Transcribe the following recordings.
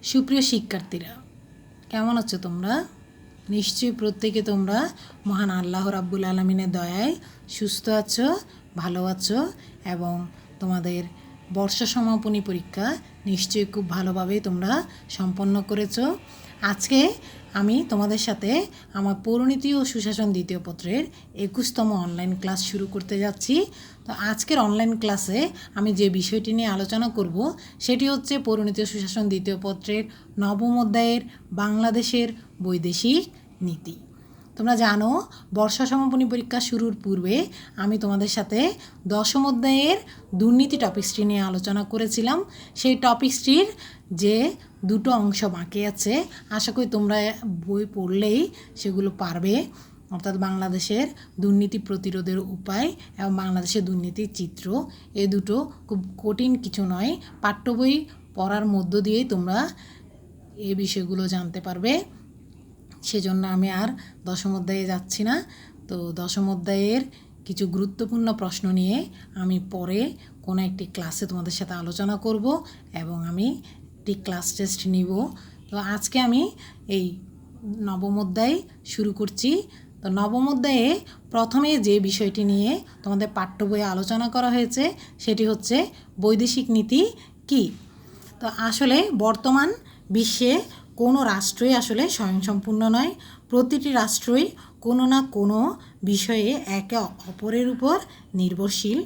সুপ্রিয় শিক্ষার্থীরা, কেমন আছো তোমরা? নিশ্চয়ই প্রত্যেকে তোমরা মহান আল্লাহ রাব্বুল আলামিনের দয়ায় সুস্থ আছো, ভালো আছো এবং তোমাদের বর্ষ সমাপনী পরীক্ষা নিশ্চয়ই খুব ভালোভাবে তোমরা সম্পন্ন করেছো। আজকে আমি তোমাদের সাথে আমার পৌরনীতি ও সুশাসন দ্বিতীয় পত্রের 21তম অনলাইন ক্লাস শুরু করতে যাচ্ছি। তো আজকের অনলাইন ক্লাসে আমি যে বিষয়টি নিয়ে আলোচনা করব সেটি হচ্ছে পৌরনীতি ও সুশাসন দ্বিতীয় পত্রের নবম অধ্যায়ের বাংলাদেশের বৈদেশিক নীতি। তোমরা জানো, বর্ষা সমাপনী পরীক্ষা শুরুর পূর্বে আমি তোমাদের সাথে দশম অধ্যায়ের দুর্নীতি টপিক্সটি নিয়ে আলোচনা করেছিলাম। সেই টপিক্সটির যে দুটো অংশ বাকি আছে, আশা করি তোমরা বই পড়লেই সেগুলো পারবে, অর্থাৎ বাংলাদেশের দুর্নীতি প্রতিরোধের উপায় এবং বাংলাদেশের দুর্নীতির চিত্র। এ দুটো খুব কঠিন কিছু নয়, পাঠ্য বই পড়ার মধ্য দিয়েই তোমরা এই বিষয়গুলো জানতে পারবে। সেজন্য আমি আর দশম অধ্যায়ে যাচ্ছি না। তো দশম অধ্যায়ের কিছু গুরুত্বপূর্ণ প্রশ্ন নিয়ে আমি পরে কোনো একটি ক্লাসে তোমাদের সাথে আলোচনা করব এবং আমি একটি ক্লাস টেস্ট নিব। তো আজকে আমি এই নবম অধ্যায় শুরু করছি। তো নবম অধ্যায়ে প্রথমে যে বিষয়টি নিয়ে তোমাদের পাঠ্য বইয়ে আলোচনা করা হয়েছে সেটি হচ্ছে বৈদেশিক নীতি কী। তো আসলে বর্তমান বিশ্বে কোনো রাষ্ট্রই আসলে স্বয়ংসম্পূর্ণ নয়। প্রতিটি রাষ্ট্রই কোনো না কোনো বিষয়ে একে অপরের উপর নির্ভরশীল।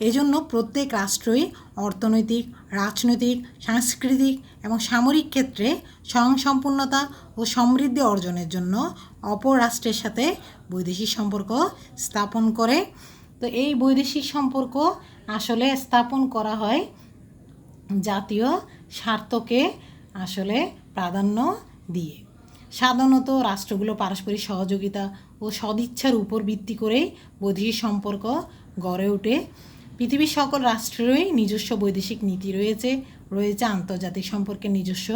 এজন্য প্রত্যেক রাষ্ট্রই অর্থনৈতিক, রাজনৈতিক, সাংস্কৃতিক এবং সামরিক ক্ষেত্রে স্বয়ংসম্পূর্ণতা ও সমৃদ্ধি অর্জনের জন্য অপর রাষ্ট্রের সাথে বৈদেশিক সম্পর্ক স্থাপন করে। তো এই বৈদেশিক সম্পর্ক আসলে স্থাপন করা হয় জাতীয় স্বার্থকে আসলে প্রাধান্য দিয়ে। সাধারণত রাষ্ট্রগুলো পারস্পরিক সহযোগিতা ও সদিচ্ছার উপর ভিত্তি করেই বৈদেশিক সম্পর্ক গড়ে ওঠে। পৃথিবীর সকল রাষ্ট্রেরই নিজস্ব বৈদেশিক নীতি রয়েছে আন্তর্জাতিক সম্পর্কের নিজস্ব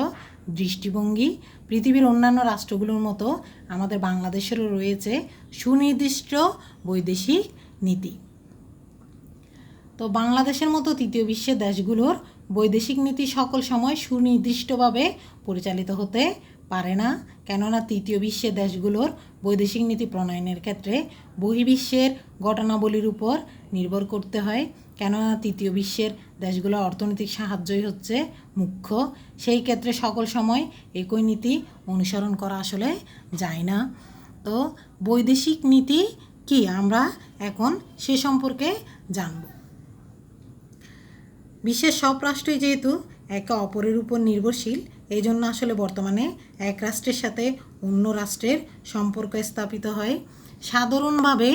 দৃষ্টিভঙ্গি। পৃথিবীর অন্যান্য রাষ্ট্রগুলোর মতো আমাদের বাংলাদেশেরও রয়েছে সুনির্দিষ্ট বৈদেশিক নীতি। তো বাংলাদেশের মতো তৃতীয় বিশ্বের দেশগুলোর বৈদেশিক নীতি সকল সময় সুনির্দিষ্টভাবে পরিচালিত হতে পারে না, কেননা তৃতীয় বিশ্বের দেশগুলোর বৈদেশিক নীতি প্রণয়নের ক্ষেত্রে বহির্বিশ্বের ঘটনাবলীর উপর নির্ভর করতে হয়, কেননা তৃতীয় বিশ্বের দেশগুলোর অর্থনৈতিক সাহায্যই হচ্ছে মুখ্য। সেই ক্ষেত্রে সকল সময় একই নীতি অনুসরণ করা আসলে যায় না। তো বৈদেশিক নীতি কি, আমরা এখন সে সম্পর্কে জানব। বিশ্বের সব রাষ্ট্রই যেহেতু একে অপরের উপর নির্ভরশীল, এই জন্য আসলে বর্তমানে এক রাষ্ট্রের সাথে অন্য রাষ্ট্রের সম্পর্ক স্থাপিত হয়। সাধারণভাবে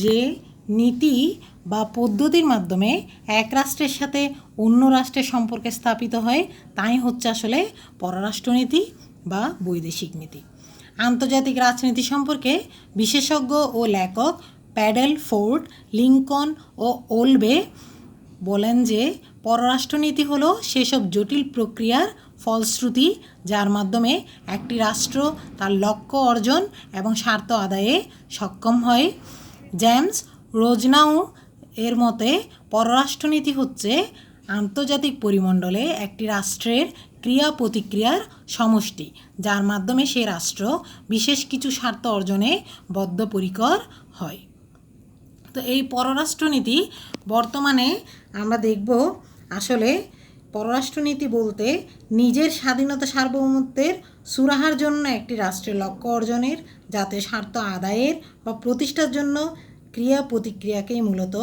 যে নীতি বা পদ্ধতির মাধ্যমে এক রাষ্ট্রের সাথে অন্য রাষ্ট্রের সম্পর্ক স্থাপিত হয় তাই হচ্ছে আসলে পররাষ্ট্রনীতি বা বৈদেশিক নীতি। আন্তর্জাতিক রাজনীতি সম্পর্কে বিশেষজ্ঞ ও লেখক প্যাডেল ফোর্ড, লিঙ্কন ও ওলবে বলেন যে পররাষ্ট্রনীতি হলো সেসব জটিল প্রক্রিয়ার ফলশ্রুতি যার মাধ্যমে একটি রাষ্ট্র তার লক্ষ্য অর্জন এবং স্বার্থ আদায়ে সক্ষম হয়। জেমস রোজনাউ এর মতে পররাষ্ট্রনীতি হচ্ছে আন্তর্জাতিক পরিমণ্ডলে একটি রাষ্ট্রের ক্রিয়া প্রতিক্রিয়ার সমষ্টি যার মাধ্যমে সে রাষ্ট্র বিশেষ কিছু স্বার্থ অর্জনে বদ্ধপরিকর হয়। তো এই পররাষ্ট্রনীতি বর্তমানে আমরা দেখব আসলে পররাষ্ট্রনীতি বলতে নিজের স্বাধীনতা সার্বভৌমত্বের সুরাহার জন্য একটি রাষ্ট্রের লক্ষ্য অর্জনের, জাতীয় স্বার্থ আদায়ের বা প্রতিষ্ঠার জন্য ক্রিয়া প্রতিক্রিয়াকেই মূলত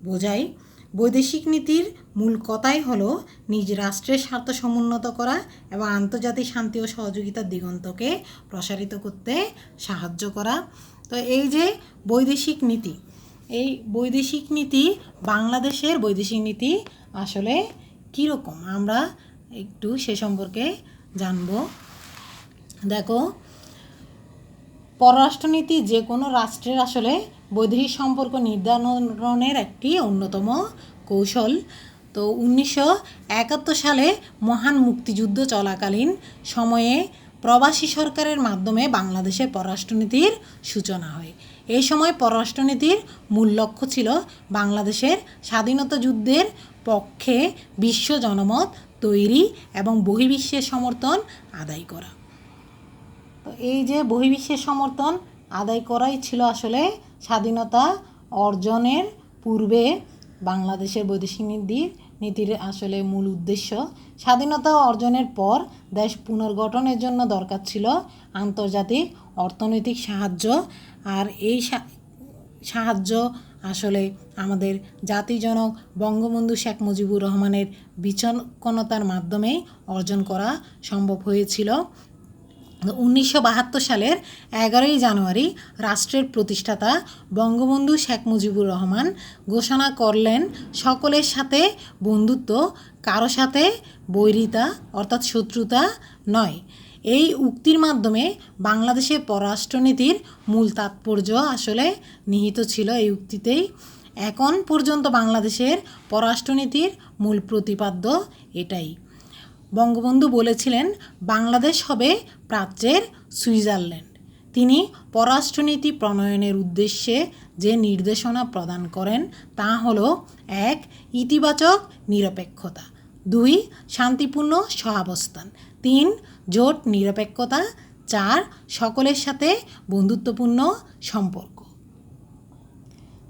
বোঝায়। বৈদেশিক নীতির মূল কথাই হলো নিজ রাষ্ট্রের স্বার্থ সমুন্নত করা এবং আন্তর্জাতিক শান্তি ও সহযোগিতার দিগন্তকে প্রসারিত করতে সাহায্য করা। তো এই যে বৈদেশিক নীতি, এই বৈদেশিক নীতি, বাংলাদেশের বৈদেশিক নীতি আসলে কীরকম আমরা একটু সে সম্পর্কে জানব। দেখো, পররাষ্ট্রনীতি যে কোনো রাষ্ট্রের আসলে বৈদেশিক সম্পর্ক নির্ধারণের একটি অন্যতম কৌশল। তো 1971 সালে মহান মুক্তিযুদ্ধ চলাকালীন সময়ে প্রবাসী সরকারের মাধ্যমে বাংলাদেশের পররাষ্ট্রনীতির সূচনা হয়। এই সময় পররাষ্ট্রনীতির মূল লক্ষ্য ছিল বাংলাদেশের স্বাধীনতা যুদ্ধের পক্ষে বিশ্ব জনমত তৈরি এবং বহির্বিশ্বের সমর্থন আদায় করা। তো এই যে বহির্বিশ্বের সমর্থন আদায় করাই ছিল আসলে স্বাধীনতা অর্জনের পূর্বে বাংলাদেশের বৈদেশিক নীতির আসলে মূল উদ্দেশ্য। স্বাধীনতা অর্জনের পর দেশ পুনর্গঠনের জন্য দরকার ছিল আন্তর্জাতিক অর্থনৈতিক সাহায্য। আর এই সাহায্য আসলে আমাদের জাতিজনক বঙ্গবন্ধু শেখ মুজিবুর রহমানের বিচক্ষণতার মাধ্যমেই অর্জন করা সম্ভব হয়েছিল। 1972 সালের 11ই জানুয়ারি রাষ্ট্রের প্রতিষ্ঠাতা বঙ্গবন্ধু শেখ মুজিবুর রহমান ঘোষণা করলেন, সকলের সাথে বন্ধুত্ব, কারো সাথে বৈরিতা অর্থাৎ শত্রুতা নয়। এই উক্তির মাধ্যমে বাংলাদেশের পররাষ্ট্রনীতির মূল তাৎপর্য আসলে নিহিত ছিল এই উক্তিতেই। এখন পর্যন্ত বাংলাদেশের পররাষ্ট্রনীতির মূল প্রতিপাদ্য এটাই। বঙ্গবন্ধু বলেছিলেন, বাংলাদেশ হবে প্রাচ্যের সুইজারল্যান্ড। তিনি পররাষ্ট্রনীতি প্রণয়নের উদ্দেশ্যে যে নির্দেশনা প্রদান করেন তা হলো: 1. ইতিবাচক নিরপেক্ষতা, 2. শান্তিপূর্ণ সহাবস্থান, 3. জোট নিরপেক্ষতা, 4. সকলের সাথে বন্ধুত্বপূর্ণ সম্পর্ক।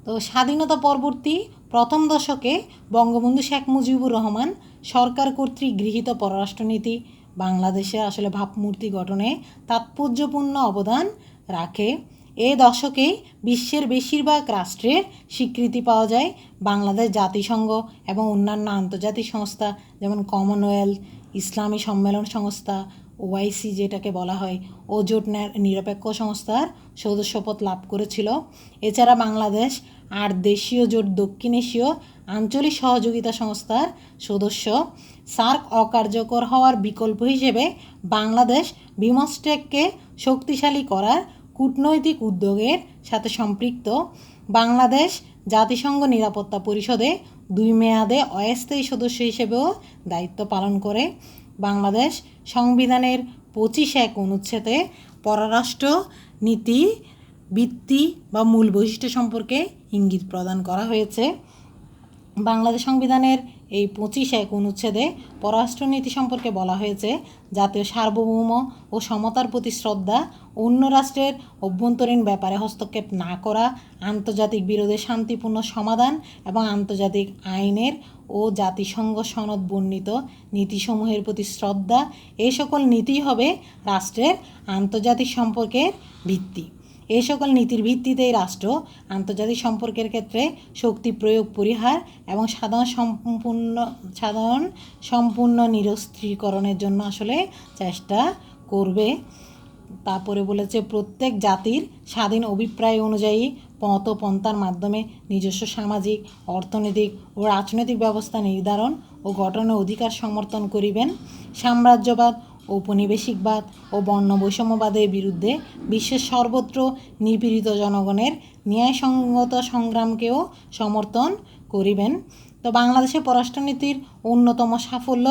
তো স্বাধীনতা পরবর্তী প্রথম দশকে বঙ্গবন্ধু শেখ মুজিবুর রহমান সরকার কর্তৃক গৃহীত পররাষ্ট্রনীতি বাংলাদেশে আসলে ভাবমূর্তি গঠনে তাৎপর্যপূর্ণ অবদান রাখে। এই দশকেই বিশ্বের বেশিরভাগ রাষ্ট্রের স্বীকৃতি পাওয়া যায় বাংলাদেশ জাতিসংঘ এবং অন্যান্য আন্তর্জাতিক সংস্থা যেমন কমনওয়েলথ, ইসলামী সম্মেলন সংস্থা, ওআইসি যেটাকে বলা হয়, ও জোট নিরপেক্ষ সংস্থার সদস্যপদ লাভ করেছিল। এছাড়া বাংলাদেশ 8 দেশীয় জোট দক্ষিণ এশীয় আঞ্চলিক সহযোগিতা সংস্থার সদস্য। সার্ক অকার্যকর হওয়ার বিকল্প হিসেবে বাংলাদেশ বিমস্টেককে শক্তিশালী করার কূটনৈতিক উদ্যোগের সাথে সম্পৃক্ত। বাংলাদেশ জাতিসংঘ নিরাপত্তা পরিষদে 2 মেয়াদে অস্থায়ী সদস্য হিসেবেও দায়িত্ব পালন করে। বাংলাদেশ সংবিধানের 25(1) অনুচ্ছেদে পররাষ্ট্র নীতি ভিত্তি বা মূল বৈশিষ্ট্য সম্পর্কে ইঙ্গিত প্রদান করা হয়েছে। বাংলাদেশ সংবিধানের এই 25(1) অনুচ্ছেদে পররাষ্ট্রনীতি সম্পর্কে বলা হয়েছে, জাতীয় সার্বভৌম ও সমতার প্রতি শ্রদ্ধা, অন্য রাষ্ট্রের অভ্যন্তরীণ ব্যাপারে হস্তক্ষেপ না করা, আন্তর্জাতিক বিরোধের শান্তিপূর্ণ সমাধান এবং আন্তর্জাতিক আইনের ও জাতিসংঘ সনদ বর্ণিত নীতিসমূহের প্রতি শ্রদ্ধা। এই সকল নীতিই হবে রাষ্ট্রের আন্তর্জাতিক সম্পর্কের ভিত্তি। এই সকল নীতির ভিত্তিতেই রাষ্ট্র আন্তর্জাতিক সম্পর্কের ক্ষেত্রে শক্তি প্রয়োগ পরিহার এবং সাধারণ সম্পূর্ণ নিরস্ত্রীকরণের জন্য আসলে চেষ্টা করবে। তারপরে বলেছে, প্রত্যেক জাতির স্বাধীন অভিপ্রায় অনুযায়ী পথ ও পন্থার মাধ্যমে নিজস্ব সামাজিক, অর্থনৈতিক ও রাজনৈতিক ব্যবস্থা নির্ধারণ ও গঠনের অধিকার সমর্থন করিবেন। সাম্রাজ্যবাদ, ঔপনিবেশিকবাদ ও বর্ণ বৈষম্যবাদের বিরুদ্ধে বিশ্বের সর্বত্র নিপীড়িত জনগণের ন্যায়সঙ্গত সংগ্রামকেও সমর্থন করিবেন। তো বাংলাদেশের পররাষ্ট্রনীতির অন্যতম সাফল্য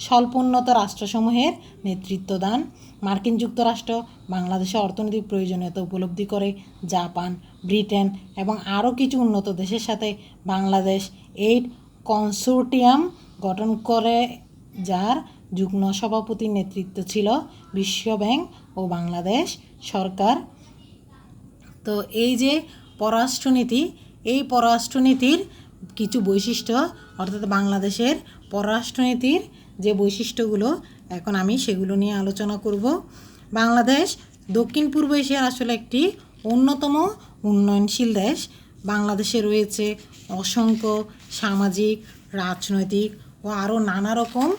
স্বল্পোন্নত রাষ্ট্রসমূহের নেতৃত্ব দান। মার্কিন যুক্তরাষ্ট্র বাংলাদেশের অর্থনৈতিক প্রয়োজনীয়তা উপলব্ধি করে জাপান, ব্রিটেন এবং আরও কিছু উন্নত দেশের সাথে বাংলাদেশ এইড কনসোর্টিয়াম গঠন করে, যার যুগ্ম সভাপতির নেতৃত্ব ছিল বিশ্বব্যাংক ও বাংলাদেশ সরকার। তো এই যে পররাষ্ট্রনীতি, এই পররাষ্ট্রনীতির কিছু বৈশিষ্ট্য অর্থাৎ বাংলাদেশের পররাষ্ট্রনীতির যে বৈশিষ্ট্যগুলো এখন আমি সেগুলো নিয়ে আলোচনা করব। বাংলাদেশ দক্ষিণ পূর্ব এশিয়ার আসলে একটি অন্যতম উন্নয়নশীল দেশ। বাংলাদেশে রয়েছে অসংখ্য সামাজিক, রাজনৈতিক ও আরও নানা রকম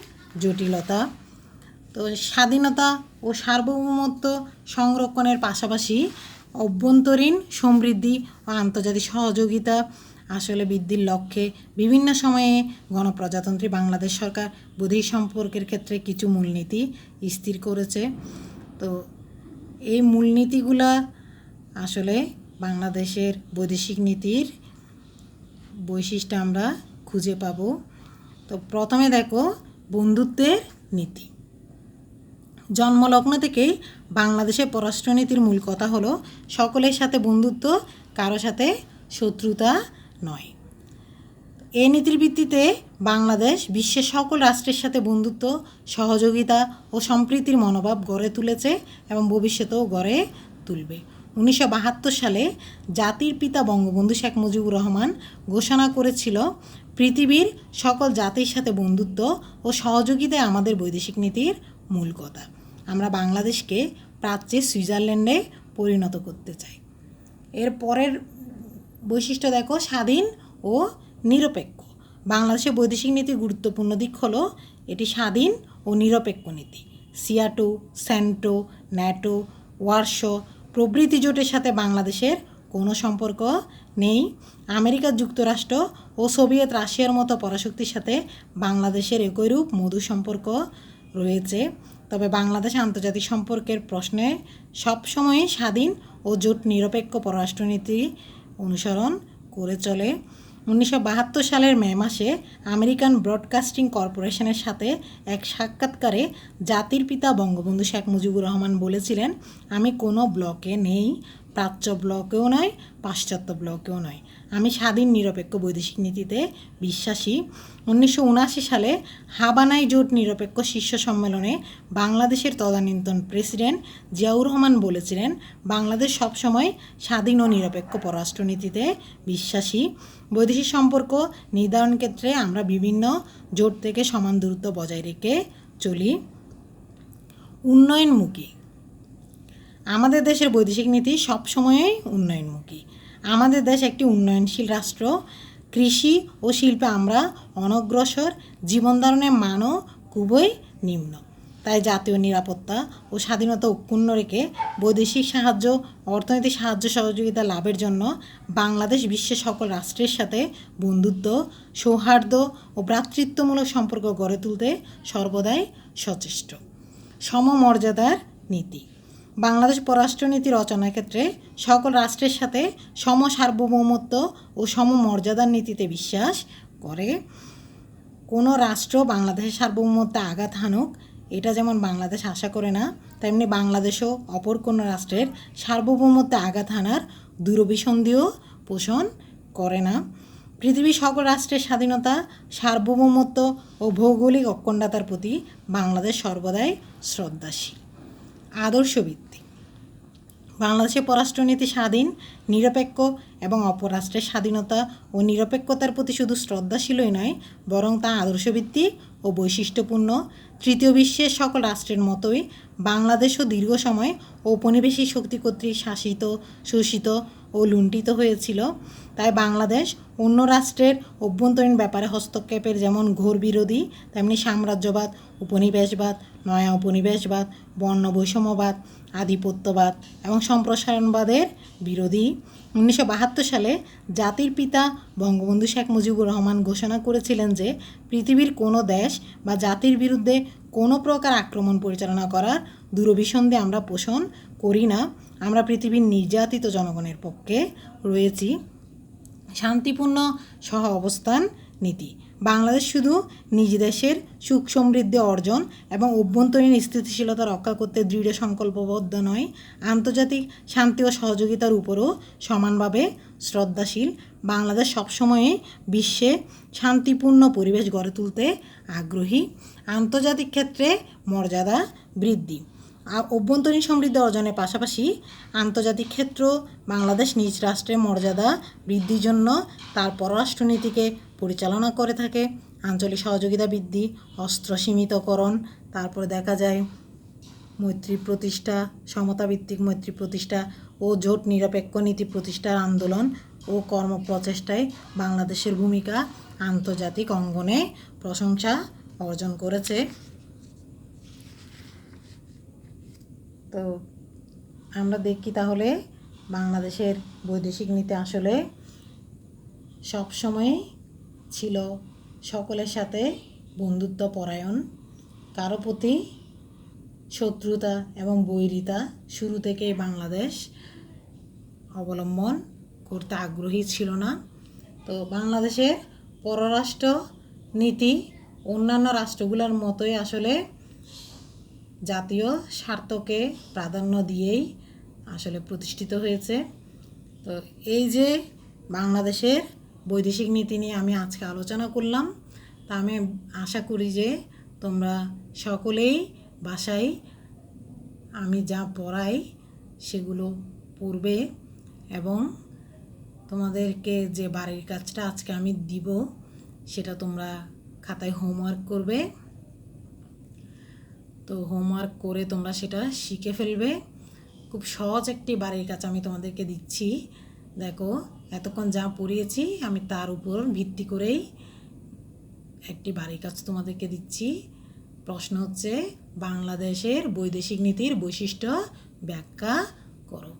জটিলতা। তো স্বাধীনতা ও সার্বভৌমত্ব সংরক্ষণের পাশাপাশি অভ্যন্তরীণ সমৃদ্ধি ও আন্তর্জাতিক সহযোগিতা আসলে বৃদ্ধির লক্ষ্যে বিভিন্ন সময়ে গণপ্রজাতন্ত্রী বাংলাদেশ সরকার বৈদেশিক সম্পর্কের ক্ষেত্রে কিছু মূলনীতি স্থির করেছে। তো এই মূলনীতিগুলা আসলে বাংলাদেশের বৈদেশিক নীতির বৈশিষ্ট্য আমরা খুঁজে পাব। তো প্রথমে দেখো, বন্ধুত্বের নীতি। জন্মলগ্ন থেকেই বাংলাদেশের পররাষ্ট্রনীতির মূল কথা হলো সকলের সাথে বন্ধুত্ব, কারো সাথে শত্রুতা নয়। এই নীতির ভিত্তিতে বাংলাদেশ বিশ্বের সকল রাষ্ট্রের সাথে বন্ধুত্ব, সহযোগিতা ও সম্প্রীতির মনোভাব গড়ে তুলেছে এবং ভবিষ্যতেও গড়ে তুলবে। 1972 সালে জাতির পিতা বঙ্গবন্ধু শেখ মুজিবুর রহমান ঘোষণা করেছিল, পৃথিবীর সকল জাতির সাথে বন্ধুত্ব ও সহযোগিতায় আমাদের বৈদেশিক নীতির মূল কথা। আমরা বাংলাদেশকে প্রাচ্যের সুইজারল্যান্ডে পরিণত করতে চাই। এর পরের বৈশিষ্ট্য দেখো, স্বাধীন ও নিরপেক্ষ। বাংলাদেশের বৈদেশিক নীতির গুরুত্বপূর্ণ দিক হলো এটি স্বাধীন ও নিরপেক্ষ নীতি। সিয়াটো, স্যান্টো, ন্যাটো, ওয়ারশো প্রভৃতি জোটের সাথে বাংলাদেশের কোনো সম্পর্ক নেই। আমেরিকা যুক্তরাষ্ট্র ও সোভিয়েত রাশিয়ার মতো পরাশক্তির সাথে বাংলাদেশের একইরূপ মধুর সম্পর্ক রয়েছে। তবে বাংলাদেশ আন্তর্জাতিক সম্পর্কের প্রশ্নে সবসময়ই স্বাধীন ও জোট নিরপেক্ষ পররাষ্ট্রনীতি অনুসরণ করে চলে। 1972 সালের মে মাসে আমেরিকান ব্রডকাস্টিং কর্পোরেশনের সাথে এক সাক্ষাৎকারে জাতির পিতা বঙ্গবন্ধু শেখ মুজিবুর রহমান বলেছিলেন, আমি কোনো ব্লকে নেই, প্রাচ্য ব্লকেও নয়, পাশ্চাত্য ব্লকেও নয়। আমি স্বাধীন নিরপেক্ষ বৈদেশিক নীতিতে বিশ্বাসী। 1979 সালে হাবানায় জোট নিরপেক্ষ শীর্ষ সম্মেলনে বাংলাদেশের তদানীন্তন প্রেসিডেন্ট জিয়াউর রহমান বলেছিলেন, বাংলাদেশ সবসময় স্বাধীন ও নিরপেক্ষ পররাষ্ট্রনীতিতে বিশ্বাসী। বৈদেশিক সম্পর্ক নির্ধারণ ক্ষেত্রে আমরা বিভিন্ন জোট থেকে সমান দূরত্ব বজায় রেখে চলি। উন্নয়নমুখী। আমাদের দেশের বৈদেশিক নীতি সবসময়ই উন্নয়নমুখী। আমাদের দেশ একটি উন্নয়নশীল রাষ্ট্র। কৃষি ও শিল্পে আমরা অনগ্রসর, জীবনধারণের মানও খুবই নিম্ন। তাই জাতীয় নিরাপত্তা ও স্বাধীনতা অক্ষুণ্ণ রেখে বৈদেশিক সাহায্য, অর্থনৈতিক সাহায্য সহযোগিতা লাভের জন্য বাংলাদেশ বিশ্বের সকল রাষ্ট্রের সাথে বন্ধুত্ব, সৌহার্দ্য ও ভ্রাতৃত্বমূলক সম্পর্ক গড়ে তুলতে সর্বদাই সচেষ্ট। সমমর্যাদার নীতি। বাংলাদেশ পররাষ্ট্রনীতি রচনার ক্ষেত্রে সকল রাষ্ট্রের সাথে সমসার্বভৌমত্ব ও সমমর্যাদার নীতিতে বিশ্বাস করে। কোনো রাষ্ট্র বাংলাদেশের সার্বভৌমত্বে আঘাত হানুক, এটা যেমন বাংলাদেশ আশা করে না, তেমনি বাংলাদেশও অপর কোনো রাষ্ট্রের সার্বভৌমত্বে আঘাত হানার দূরভিসন্ধিও পোষণ করে না। পৃথিবীর সকল রাষ্ট্রের স্বাধীনতা, সার্বভৌমত্ব ও ভৌগোলিক অখণ্ডতার প্রতি বাংলাদেশ সর্বদাই শ্রদ্ধাশীল। আদর্শভিত্তি। বাংলাদেশের পররাষ্ট্রনীতি স্বাধীন, নিরপেক্ষ এবং অপর রাষ্ট্রের স্বাধীনতা ও নিরপেক্ষতার প্রতি শুধু শ্রদ্ধাশীলই নয়, বরং তা আদর্শভিত্তিক ও বৈশিষ্ট্যপূর্ণ। তৃতীয় বিশ্বের সকল রাষ্ট্রের মতোই বাংলাদেশও দীর্ঘ সময় ঔপনিবেশিক শক্তি কর্তৃক শাসিত, শোষিত ও লুণ্ঠিত হয়েছিল। তাই বাংলাদেশ অন্য রাষ্ট্রের অভ্যন্তরীণ ব্যাপারে হস্তক্ষেপের যেমন ঘোর বিরোধী, তেমনি সাম্রাজ্যবাদ, উপনিবেশবাদ, নয়া উপনিবেশবাদ, বর্ণ বৈষম্যবাদ, আধিপত্যবাদ এবং সম্প্রসারণবাদের বিরোধী। 1972 সালে জাতির পিতা বঙ্গবন্ধু শেখ মুজিবুর রহমান ঘোষণা করেছিলেন যে, পৃথিবীর কোনো দেশ বা জাতির বিরুদ্ধে কোনো প্রকার আক্রমণ পরিচালনা করার দূরভিসন্ধি আমরা পোষণ করি না। আমরা পৃথিবীর নির্যাতিত জনগণের পক্ষে রয়েছি। শান্তিপূর্ণ সহ অবস্থান নীতি। বাংলাদেশ শুধু নিজ দেশের সুখ সমৃদ্ধি অর্জন এবং অভ্যন্তরীণ স্থিতিশীলতা রক্ষা করতে দৃঢ় সংকল্পবদ্ধ নয়, আন্তর্জাতিক শান্তি ও সহযোগিতার উপরও সমানভাবে শ্রদ্ধাশীল। বাংলাদেশ সবসময়ই বিশ্বে শান্তিপূর্ণ পরিবেশ গড়ে তুলতে আগ্রহী। আন্তর্জাতিক ক্ষেত্রে মর্যাদা বৃদ্ধি। অভ্যন্তরীণ সমৃদ্ধি অর্জনের পাশাপাশি আন্তর্জাতিক ক্ষেত্র বাংলাদেশ নিজ রাষ্ট্রের মর্যাদা বৃদ্ধির জন্য তার পররাষ্ট্রনীতিকে পরিচালনা করে থাকে। আঞ্চলিক সহযোগিতা বৃদ্ধি, অস্ত্র সীমিতকরণ, তারপরে দেখা যায় মৈত্রী প্রতিষ্ঠা, সমতাভিত্তিক মৈত্রী প্রতিষ্ঠা ও জোট নিরপেক্ষ নীতি প্রতিষ্ঠার আন্দোলন ও কর্মপ্রচেষ্টায় বাংলাদেশের ভূমিকা আন্তর্জাতিক অঙ্গনে প্রশংসা অর্জন করেছে। তো আমরা দেখি তাহলে বাংলাদেশের বৈদেশিক নীতি আসলে সবসময় ছিল সকলের সাথে বন্ধুত্ব পরায়ণ, কারো প্রতি শত্রুতা এবং বৈরিতা শুরু থেকেই বাংলাদেশ অবলম্বন করতে আগ্রহী ছিল না। তো বাংলাদেশের পররাষ্ট্র নীতি অন্যান্য রাষ্ট্রগুলোর মতোই আসলে জাতীয় স্বার্থকে প্রাধান্য দিয়েই আসলে প্রতিষ্ঠিত হয়েছে। তো এই যে বাংলাদেশের বৈদেশিক নীতি নিয়ে আমি আজকে আলোচনা করলাম। তা আমি আশা করি যে তোমরা সকলেই বাসায় আমি যা পড়াই সেগুলো পড়বে এবং তোমাদেরকে যে বাড়ির কাজটা আজকে আমি দিব সেটা তোমরা খাতায় হোমওয়ার্ক করবে। তো হোমওয়ার্ক করে তোমরা সেটা শিখে ফেলবে। খুব সহজ একটি বাড়ির কাজ আমি তোমাদেরকে দিচ্ছি। দেখো, এতক্ষণ যা পড়িয়েছি আমি তার উপর ভিত্তি করেই একটি বাড়ির কাজ তোমাদেরকে দিচ্ছি। প্রশ্ন হচ্ছে, বাংলাদেশের বৈদেশিক নীতির বৈশিষ্ট্য ব্যাখ্যা করো।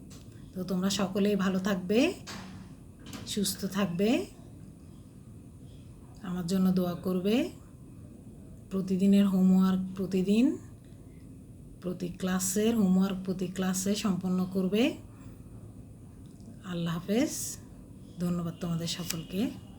তো তোমরা সকলেই ভালো থাকবে, সুস্থ থাকবে, আমার জন্য দোয়া করবে। প্রতিদিনের হোমওয়ার্ক প্রতি ক্লাসের হোমওয়ার্ক প্রতি ক্লাসে সম্পন্ন করবে। আল্লাহ হাফেজ। ধন্যবাদ তোমাদের সকলকে।